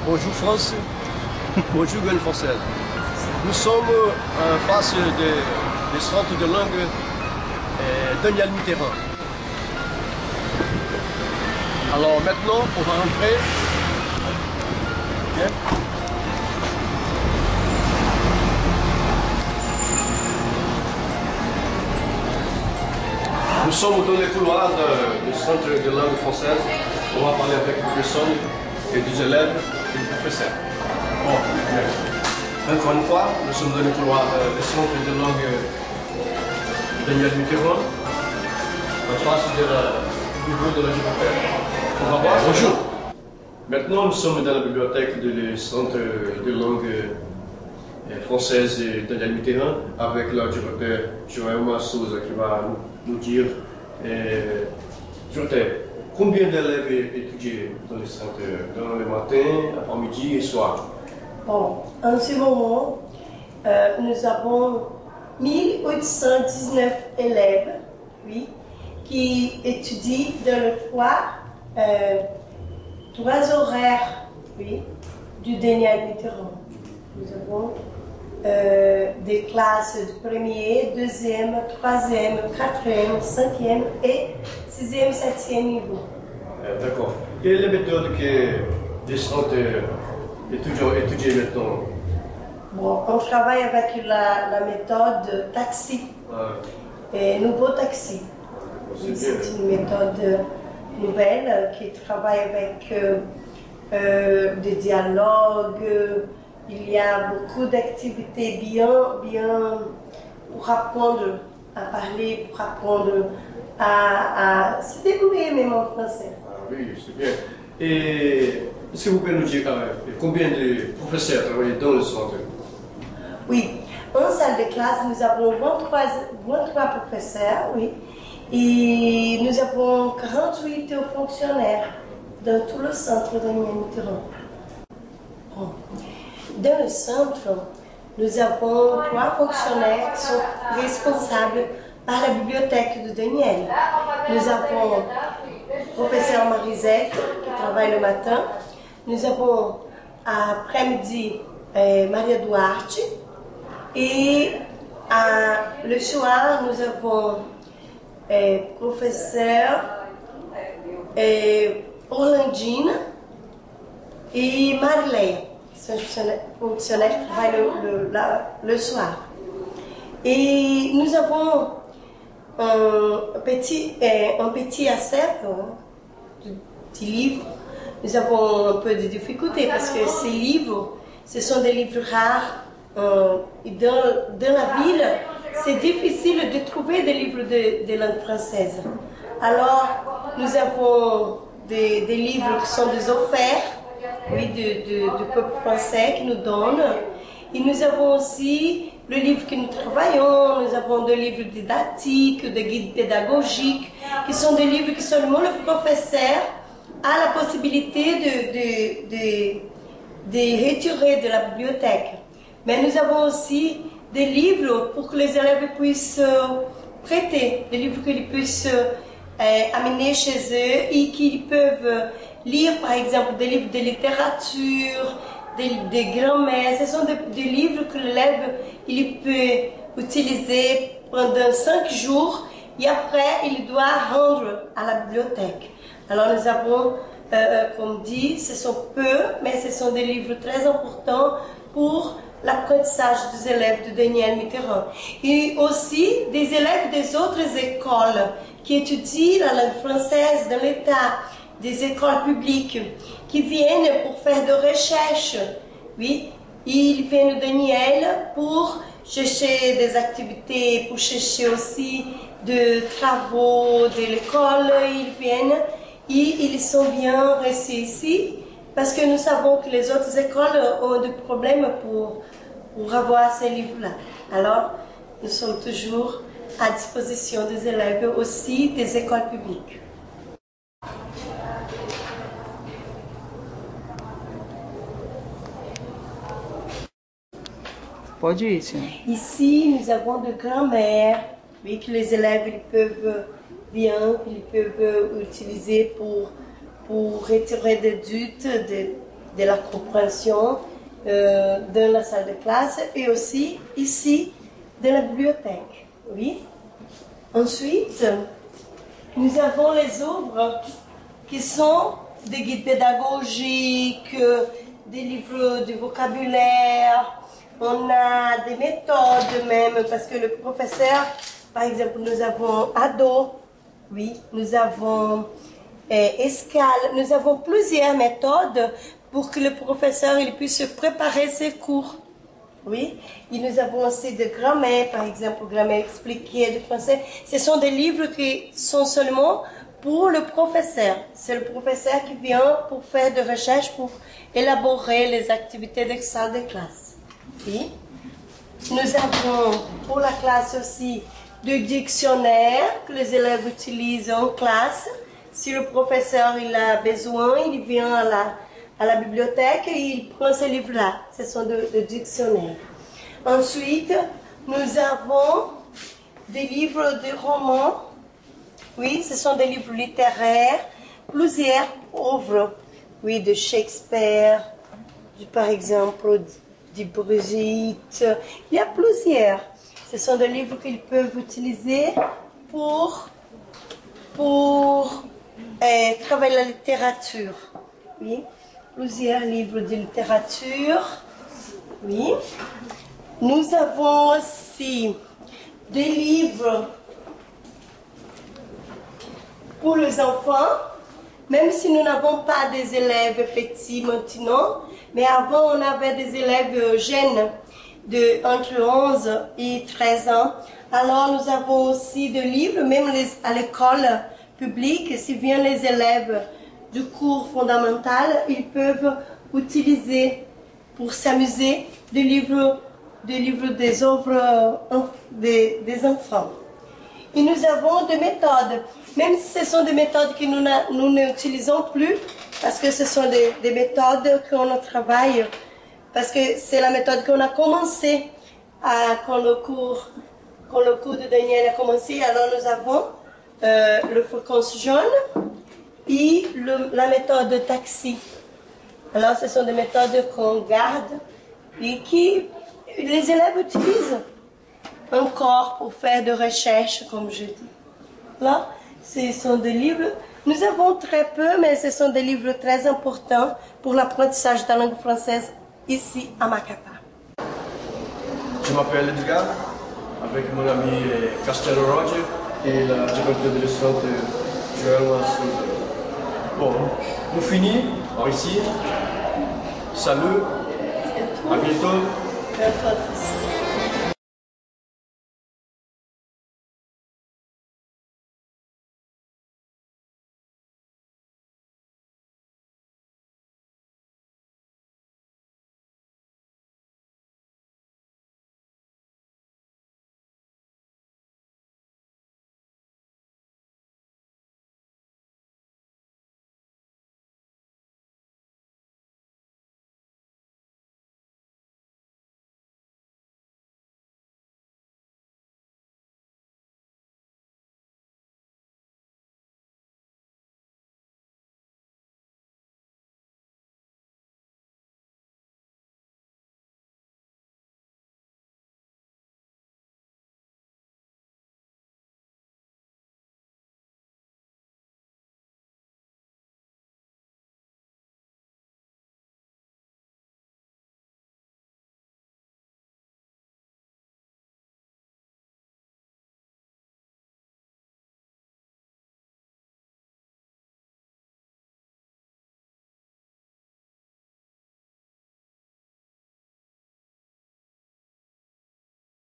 Bonjour France, bonjour Guyane française. Nous sommes en face des centres de langue Daniel Mitterrand. Alors maintenant, on va rentrer. Okay. Nous sommes dans les couloirs du centre de langue française. On va parler avec des personnes et des élèves et des professeurs. Bon, bien. Encore une fois, nous sommes dans les couloirs du centre de langue Daniel Mitterrand, en face du bureau de la bibliothèque. On va voir. Bonjour. Maintenant, nous sommes dans la bibliothèque du centre de langue française de Daniel Mitterrand avec le directeur Joël Souza qui va nous dire combien d'élèves étudient dans le centre dans le matin, après-midi et soir. Bon, en ce moment, nous avons 1819 élèves, oui, qui étudient dans le trois horaires, oui, du Daniel Mitterrand. Nous avons des classes de premier, deuxième, troisième, quatrième, cinquième et sixième, septième niveau. D'accord. Quelle est la méthode que les centres étudiants étudient maintenant? Bon, on travaille avec la méthode taxi, et nouveau taxi. C'est une méthode nouvelle qui travaille avec des dialogues. Il y a beaucoup d'activités bien pour apprendre à parler, pour apprendre à se débrouiller même en français. Ah oui, c'est bien. Et est-ce que vous pouvez nous dire combien de professeurs travaillent dans le centre? Oui, en salle de classe, nous avons 23 professeurs, oui, et nous avons 48 fonctionnaires dans tout le centre de Daniel Mitterrand. Bon. Dans le centre, nous avons 3 fonctionnaires qui sont responsables par la bibliothèque de Daniel. Nous avons le professeur Marisette qui travaille le matin. Nous avons après-midi Maria Duarte. Et le soir, nous avons professeur Orlandine et Marley. C'est un fonctionnaire qui travaille le soir. Et nous avons un petit assiette de livres. Nous avons un peu de difficulté parce que ces livres, ce sont des livres rares. Et dans la ville, c'est difficile de trouver des livres de langue française. Alors, nous avons des livres qui sont des offertes, oui, du peuple français qui nous donne. Et nous avons aussi le livre que nous travaillons, nous avons des livres didactiques, des guides pédagogiques, qui sont des livres que seulement le professeur a la possibilité de retirer de la bibliothèque. Mais nous avons aussi des livres pour que les élèves puissent prêter, des livres qu'ils puissent amener chez eux et qu'ils peuvent lire, par exemple, des livres de littérature, des grammaires. Ce sont des livres que l'élève peut utiliser pendant 5 jours et après il doit rendre à la bibliothèque. Alors nous avons, comme dit, ce sont peu, mais ce sont des livres très importants pour l'apprentissage des élèves de Daniel Mitterrand. Et aussi des élèves des autres écoles qui étudient la langue française dans l'État, des écoles publiques, qui viennent pour faire de recherches. Oui, ils viennent au Daniel pour chercher des activités, pour chercher aussi des travaux de l'école. Ils viennent et ils sont bien reçus ici parce que nous savons que les autres écoles ont des problèmes pour avoir ces livres-là. Alors, nous sommes toujours à disposition des élèves aussi des écoles publiques. Pode ir, senhor. Ici, nous avons de grammaire, oui, que les élèves ils peuvent utiliser pour retirer des doutes de la compréhension dans la salle de classe et aussi ici dans la bibliothèque. Oui. Ensuite, nous avons les œuvres qui sont des guides pédagogiques, des livres de vocabulaire, on a des méthodes même, parce que le professeur, par exemple, nous avons ado, oui, nous avons escale, nous avons plusieurs méthodes pour que le professeur il puisse préparer ses cours. Oui, et nous avons aussi de grammaire, par exemple, grammaire expliquée de français. Ce sont des livres qui sont seulement pour le professeur. C'est le professeur qui vient pour faire des recherches, pour élaborer les activités de salle de classe. Oui. Nous avons pour la classe aussi des dictionnaires que les élèves utilisent en classe. Si le professeur il a besoin, il vient à la bibliothèque et il prend ces livres-là. Ce sont des dictionnaires. Ensuite, nous avons des livres de romans. Oui, ce sont des livres littéraires, plusieurs œuvres. Oui, de Shakespeare, par exemple, de Brigitte. Il y a plusieurs. Ce sont des livres qu'ils peuvent utiliser pour travailler la littérature. Oui. Plusieurs livres de littérature. Oui. Nous avons aussi des livres pour les enfants, même si nous n'avons pas des élèves petits maintenant, mais avant on avait des élèves jeunes entre 11 et 13 ans. Alors nous avons aussi des livres, même à l'école publique, si bien les élèves du cours fondamental, ils peuvent utiliser pour s'amuser des livres des œuvres des enfants. Et nous avons des méthodes, même si ce sont des méthodes que nous n'utilisons plus, parce que ce sont des méthodes qu'on travaille, parce que c'est la méthode qu'on a commencé quand le cours de Daniel a commencé. Alors nous avons le fréquence jaune et la méthode de taxi. Alors ce sont des méthodes qu'on garde et qui les élèves utilisent encore pour faire des recherches, comme je dis. Là, ce sont des livres, nous avons très peu, mais ce sont des livres très importants pour l'apprentissage de la langue française ici à Macapá. Je m'appelle Edgar, avec mon ami Castelo Roger et la directrice de leçon de Joël Mansou. Bon, nous finissons par ici. Salut, à bientôt. Bientôt.